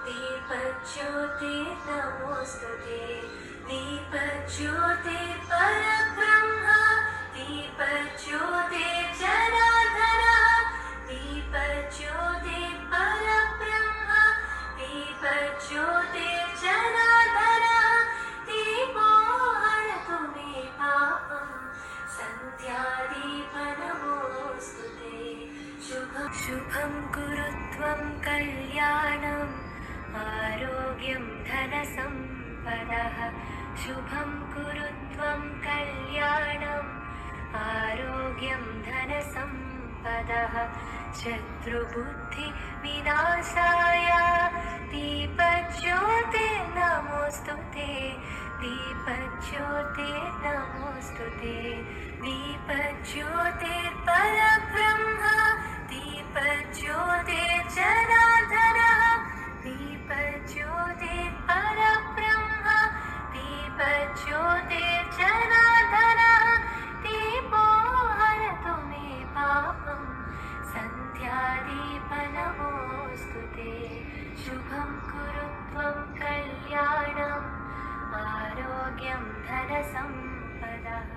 दीपज्योति नमोस्तुते दीपज्योति परब्रह्म दीपज्योति जनार्दन दीपज्योति परब्रह्म दीपज्योति जनार्दन दीपो हरतु मे पापं सन्ध्यादीपनमोस्तुते शुभं शुभं कुरु त्वं कल्याणम् आरोग्यं धनसम्पदः शुभं कुरु त्वं कल्याणम् आरोग्यं धनसम्पदः शत्रुबुद्धिविनाशाय दीपज्योते नमोस्तुते दीपज्योते नमोस्तुते दीपज्योतिर्परब्रह्म दीपज्योतिर्जनार्दनः दीपज्योतिर्परब्रह्म दीपज्योतिर्जनार्दनः दीपो हरतु मे पापं सन्ध्यादीपनमोस्तुते शुभं कुरु त्वं कल्याणम् आरोग्यं धनसम्पदः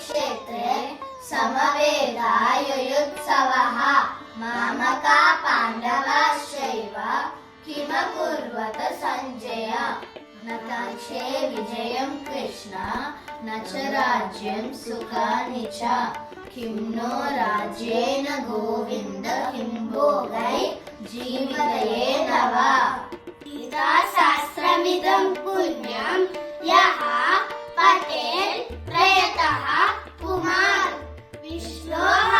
कुरुक्षेत्रे समवेतायुयुत्सवः मामका पाण्डवाश्चैव किमकुर्वत सञ्जय न काङ्क्षे विजयं कृष्ण न च राज्यं सुखानि च किं नो राज्येन गोविन्द किं भोगै जीवितयेन वा गीताशास्त्रमिदं पुण्यं यः पठेत् प्रयतः पुमान् विष्णोः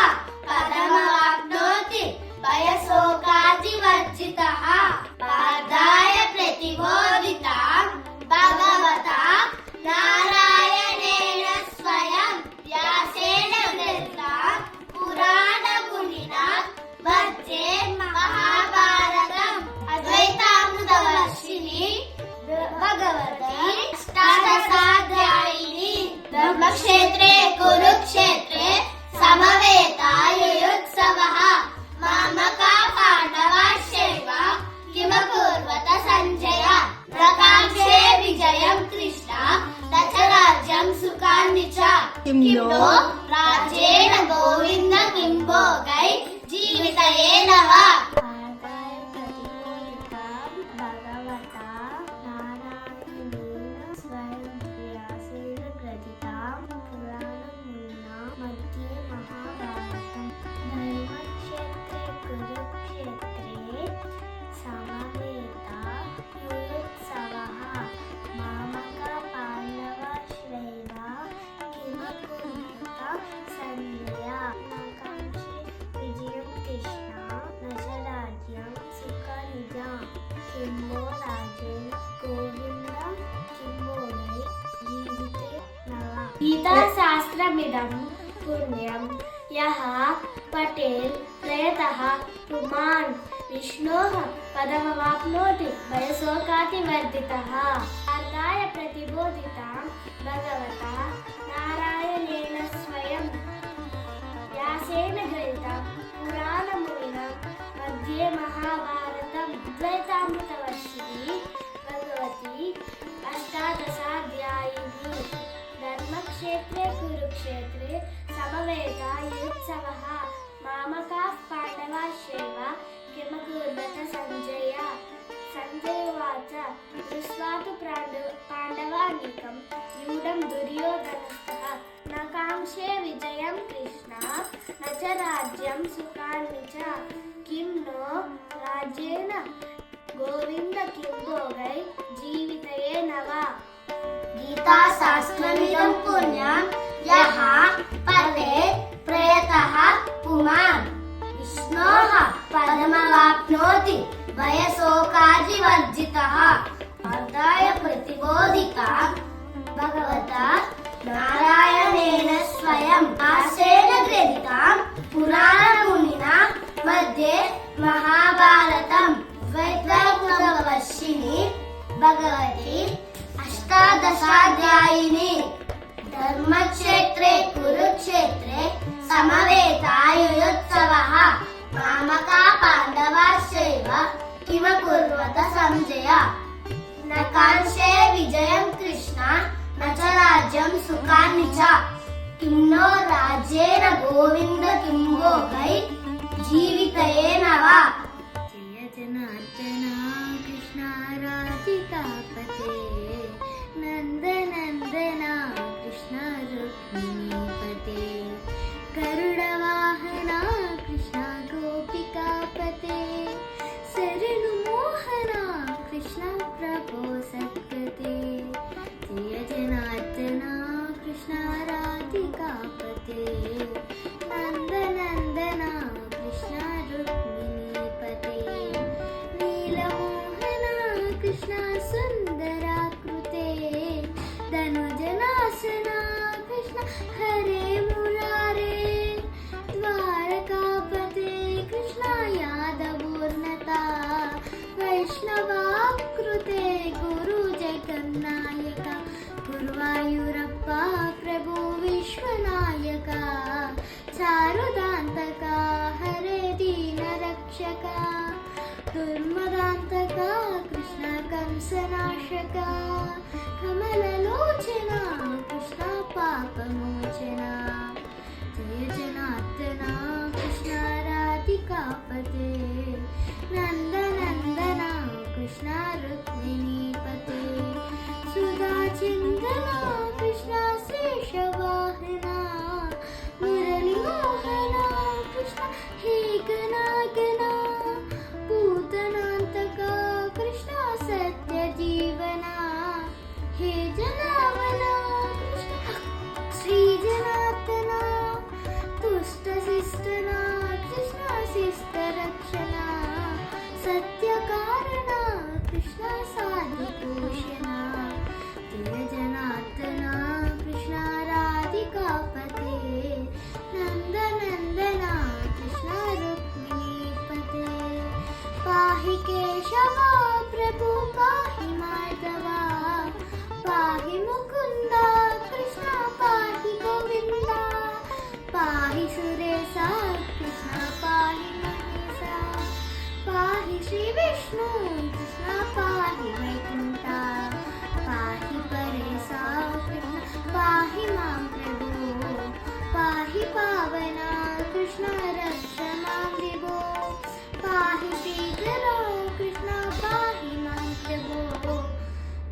पदमवाप्नोति भयशोकादिवर्जितः पार्थाय प्रतिबोधितां भगवता नारायणेन स्वयं व्यासेन कृतां पुराणमुनिना मध्ये महाभारतम् अद्वैतामृतवर्षिणी भगवती अष्टादशाध्यायिनी धर्मक्षेत्रे कुरुक्षेत्रे समवेतायुयुत्सवः मामका पाण्डवाश्चैव किमकुर्वत सञ्जय न काङ्क्षे विजयं कृष्ण न च राज्यं सुखानि च किं नो राज्येन गोविन्द किं भोगै जीवितयेन वा गीताशास्त्रमिदं पुण्यं यः पठेत् प्रयतः पुमान् विष्णोः पदमवाप्नोति भयशोकादिवर्जितः पार्थाय प्रतिबोधितां भगवता नारायणेन स्वयं व्यासेन गृहीतं पुराणमुनिना मध्ये महाभारतम् अद्वैतामृतवर्षिणी भगवती अष्टादशाध्यायिनी धर्मक्षेत्रे कुरुक्षेत्रे समवेतायुत्सवः मामकाः पाण्डवाश्चैव किमकुर्वत सञ्जय उवाच दृष्ट्वा तु पाण्डवानीकं व्यूढं दुर्योधनस्तः न काङ्क्षे विजयं कृष्ण न च राज्यं सुखानि च किं नो राज्येन गोविन्द किं भोगै जीवितयेन वा गीताशास्त्रमिदं पुण्यं यः पठेत् प्रयतः पुमान् विष्णोः पदमवाप्नोति भयशोकादिवर्जितः पार्थाय प्रतिबोधितां भगवता नारायणेन स्वयं व्यासेन गृहीतां पुराणमुनिना मध्ये महाभारतम् अद्वैतामृतवर्षिणी भगवती अष्टादशाध्यायिनी धर्मक्षेत्रे कुरुक्षेत्रे समवेतायुयुत्सवः मामका पाण्डवाश्चैव किमकुर्वत सञ्जय न काङ्क्षे विजयं कृष्ण न च राज्यं सुखानि च किं नो राज्येन गोविन्द किं भोगै जीवितयेन वा जय जनार्दन कृष्ण राधिकापते नन्दनन्दना कृष्ण रुक्मिणीपते गरुडवाहना कृष्ण गोपिकापते शरणुमोहना कृष्ण प्रभो सद्गते जय जनार्दना कृष्ण राधिकापते नन्दनन्दना कृष्ण रुक्मिणीपते नीलमोहना कृष्ण सुन्दराकृते धनुजनासना कृष्ण हरे मुरारे द्वारकापते कृष्ण यादवोन्नता वैष्णवाकृते गुरु जगन्नायक गुरुवायूरप्पा प्रभु विश्वनायका चारुदान्तका हरे दीनरक्षका दुर्मदान्तका कृष्ण कंसनाशका कमललोचना कृष्ण पापमोचना चिंतना कृष्ण शेषवाहना मुरली मोहना कृष्ण हे गना गना पूतनांतका कृष्ण सत्य जीवना हे जनावना कृष्ण श्री जनार्दना तुष्ट शिष्टना कृष्ण शिष्ट रक्षणा सत्य कारणा कृष्ण साधिपोषणा जय जनार्दना कृष्ण राधिका पते नंदनंदना कृष्ण रुक्मिणी पते पाहि केशवा प्रभु पाहि माधवा पाहि मुकुंदा कृष्ण पाहि गोविंदा पाहि सुरेशा कृष्ण पाहि महेशा पाहि श्री विष्णु कृष्ण पाहि वैकुंठा पाहि परेशा कृष्ण पाहि मां प्रभु पाहि पावना कृष्ण रक्ष मां विभो पाहि श्रीधरो कृष्ण पाहि मां प्रभो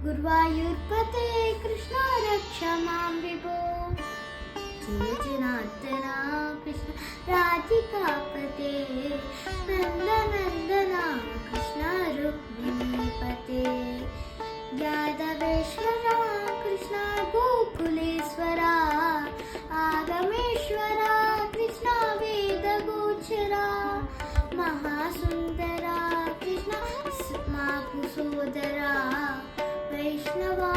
गुरुवायूरपते कृष्ण रक्ष मां विभो जय जनार्दना कृष्ण राधिका पते नंदनंदना कृष्ण रुक्मिणी पते यादवेश्वरा कृष्ण गोकुलेश्वरा आगमेश्वरा कृष्ण वेदगोचरा महासुंदरा कृष्ण माकुसोदरा वैष्णवा